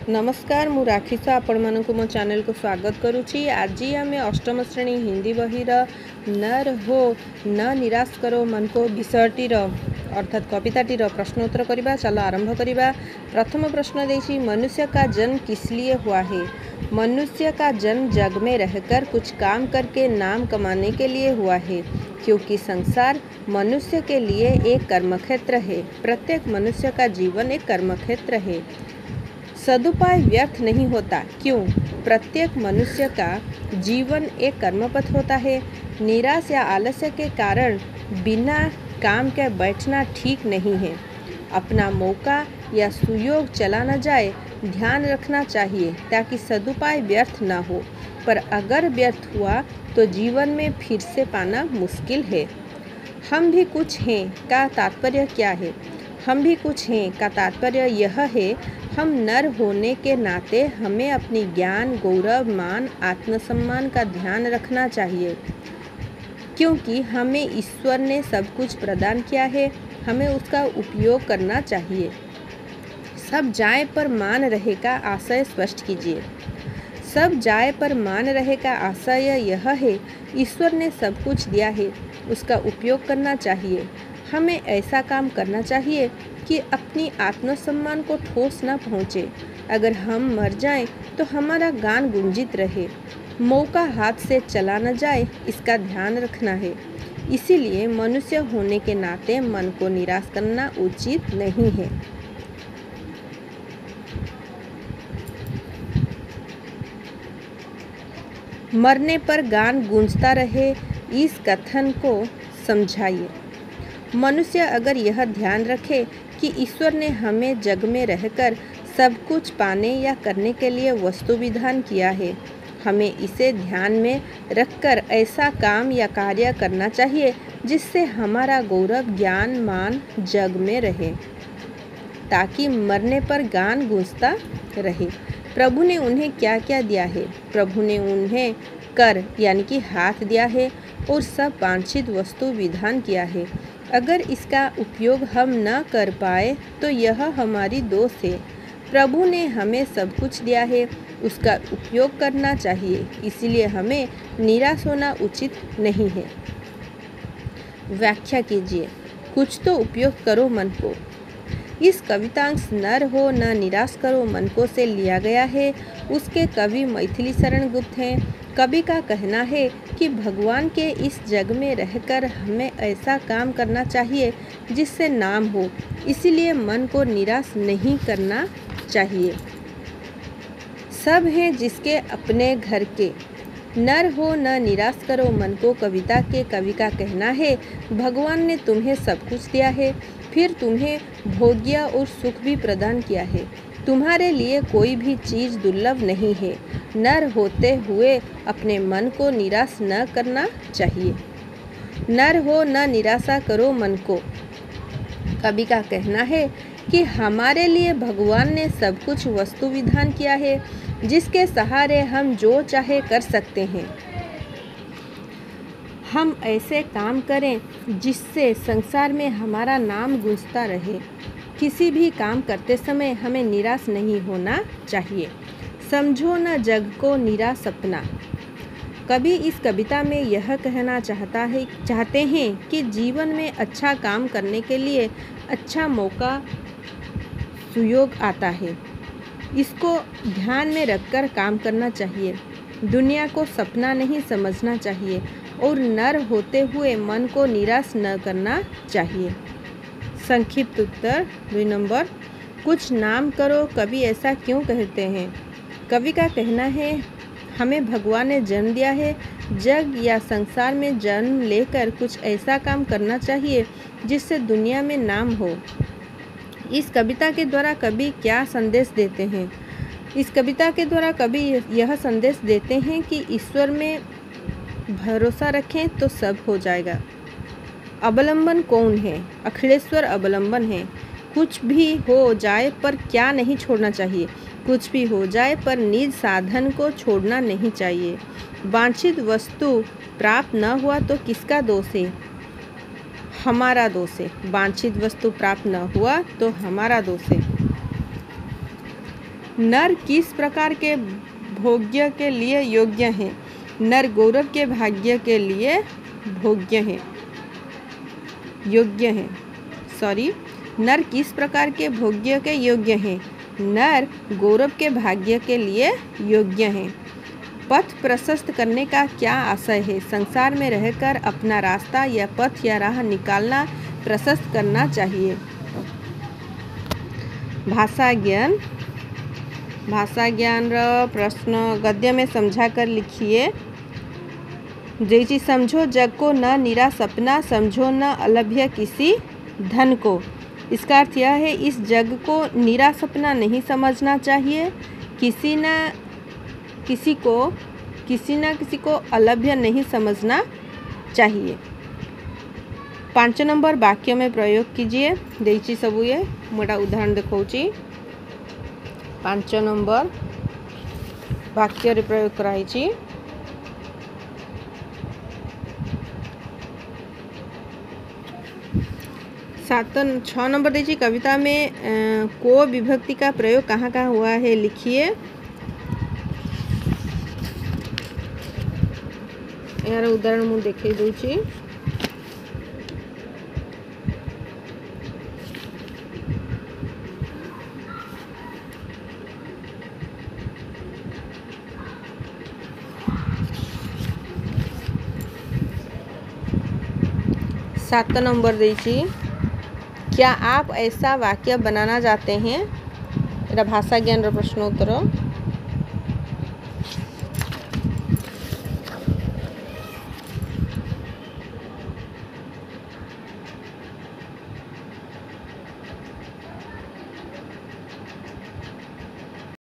नमस्कार मु राखिसा आपण मानक मो चैनल को स्वागत करुछि। आज आम अष्टम श्रेणी हिंदी बहीर नर हो न निराश करो मन को विषयटीर अर्थात कविताटीर प्रश्नोत्तर करवा। चलो आरंभ करवा। प्रथम प्रश्न देछि, मनुष्य का जन्म किस लिए हुआ है? मनुष्य का जन्म जग में रहकर कुछ काम करके नाम कमाने के लिए हुआ है, क्योंकि संसार मनुष्य के लिए एक कर्मक्षेत्र है। प्रत्येक मनुष्य का जीवन एक कर्मक्षेत्र है। सदुपाय व्यर्थ नहीं होता। क्यों? प्रत्येक मनुष्य का जीवन एक कर्मपथ होता है। निराश या आलस्य के कारण बिना काम के बैठना ठीक नहीं है। अपना मौका या सुयोग चला न जाए, ध्यान रखना चाहिए ताकि सदुपाय व्यर्थ ना हो। पर अगर व्यर्थ हुआ तो जीवन में फिर से पाना मुश्किल है। हम भी कुछ हैं का तात्पर्य क्या है? हम भी कुछ हैं का तात्पर्य यह है, हम नर होने के नाते हमें अपनी ज्ञान, गौरव, मान, आत्मसम्मान का ध्यान रखना चाहिए, क्योंकि हमें ईश्वर ने सब कुछ प्रदान किया है। हमें उसका उपयोग करना चाहिए। सब जाए पर मान रहे का आशय स्पष्ट कीजिए। सब जाए पर मान रहे का आशय यह है, ईश्वर ने सब कुछ दिया है, उसका उपयोग करना चाहिए। हमें ऐसा काम करना चाहिए कि अपनी आत्मसम्मान को ठोस न पहुँचे। अगर हम मर जाएं तो हमारा गान गुंजित रहे। मौका हाथ से चला न जाए, इसका ध्यान रखना है। इसीलिए मनुष्य होने के नाते मन को निराश करना उचित नहीं है। मरने पर गान गूंजता रहे, इस कथन को समझाइए। मनुष्य अगर यह ध्यान रखे कि ईश्वर ने हमें जग में रहकर सब कुछ पाने या करने के लिए वस्तु विधान किया है, हमें इसे ध्यान में रखकर ऐसा काम या कार्य करना चाहिए जिससे हमारा गौरव, ज्ञान, मान जग में रहे, ताकि मरने पर गान गूंजता रहे। प्रभु ने उन्हें क्या क्या दिया है? प्रभु ने उन्हें कर यानी कि हाथ दिया है और सब वांछित वस्तु विधान किया है। अगर इसका उपयोग हम न कर पाए तो यह हमारी दोष है। प्रभु ने हमें सब कुछ दिया है, उसका उपयोग करना चाहिए। इसलिए हमें निराश होना उचित नहीं है। व्याख्या कीजिए। कुछ तो उपयोग करो मन को। इस कवितांश नर हो न निराश करो मन को से लिया गया है। उसके कवि मैथिली शरण गुप्त हैं। कवि का कहना है कि भगवान के इस जग में रहकर हमें ऐसा काम करना चाहिए जिससे नाम हो, इसीलिए मन को निराश नहीं करना चाहिए। सब हैं जिसके अपने घर के, नर हो न निराश करो मन को कविता के कवि का कहना है, भगवान ने तुम्हें सब कुछ दिया है, फिर तुम्हें भोग्य और सुख भी प्रदान किया है। तुम्हारे लिए कोई भी चीज़ दुर्लभ नहीं है। नर होते हुए अपने मन को निराश न करना चाहिए। नर हो न निराशा करो मन को। कवि का कहना है कि हमारे लिए भगवान ने सब कुछ वस्तु विधान किया है, जिसके सहारे हम जो चाहे कर सकते हैं। हम ऐसे काम करें जिससे संसार में हमारा नाम गूंजता रहे। किसी भी काम करते समय हमें निराश नहीं होना चाहिए। समझो न जग को निरा सपना। कवि इस कविता में यह कहना चाहते हैं कि जीवन में अच्छा काम करने के लिए अच्छा मौका, सुयोग आता है। इसको ध्यान में रखकर काम करना चाहिए। दुनिया को सपना नहीं समझना चाहिए और नर होते हुए मन को निराश न करना चाहिए। संक्षिप्त उत्तर 2 नंबर। कुछ नाम करो, कवि ऐसा क्यों कहते हैं? कवि का कहना है, हमें भगवान ने जन्म दिया है, जग या संसार में जन्म लेकर कुछ ऐसा काम करना चाहिए जिससे दुनिया में नाम हो। इस कविता के द्वारा कवि क्या संदेश देते हैं? इस कविता के द्वारा कवि यह संदेश देते हैं कि ईश्वर में भरोसा रखें तो सब हो जाएगा। अवलंबन कौन है? अखिलेश्वर अवलंबन है। कुछ भी हो जाए पर क्या नहीं छोड़ना चाहिए? कुछ भी हो जाए पर निज साधन को छोड़ना नहीं चाहिए। वांछित वस्तु प्राप्त न हुआ तो किसका दोष है? हमारा दोष है। वांछित वस्तु प्राप्त न हुआ तो हमारा दोष है। नर किस प्रकार के भोग्य के लिए योग्य हैं? नर गौरव के भाग्य के लिए भोग्य हैं, योग्य हैं। सॉरी, नर किस प्रकार के भोग्य के योग्य हैं? नर गौरव के भाग्य के लिए योग्य हैं। पथ प्रशस्त करने का क्या आशय है? संसार में रहकर अपना रास्ता या पथ या राह निकालना प्रशस्त करना चाहिए। भाषा ज्ञान, भाषा ज्ञान र प्रश्न गद्य में समझा कर लिखिए। जैसी समझो जग को न निरा सपना, समझो न अलभ्य किसी धन को। इसका अर्थ यह है इस जग को निरा सपना नहीं समझना चाहिए, किसी न किसी को अलभ्य नहीं समझना चाहिए। 5 नंबर वाक्य में प्रयोग कीजिए। देइछि सबु ये मोटा उदाहरण देखौछि। 5 नंबर वाक्य रे प्रयोग कराइछि। 6 नंबर दीजिए। कविता में को विभक्ति का प्रयोग कहाँ कहाँ हुआ है लिखिए। यार उदाहरण मुझे देखे दूची। सात नंबर दीजिए। क्या आप ऐसा वाक्य बनाना चाहते हैं? मेरा भाषा ज्ञान प्रश्नोत्तर।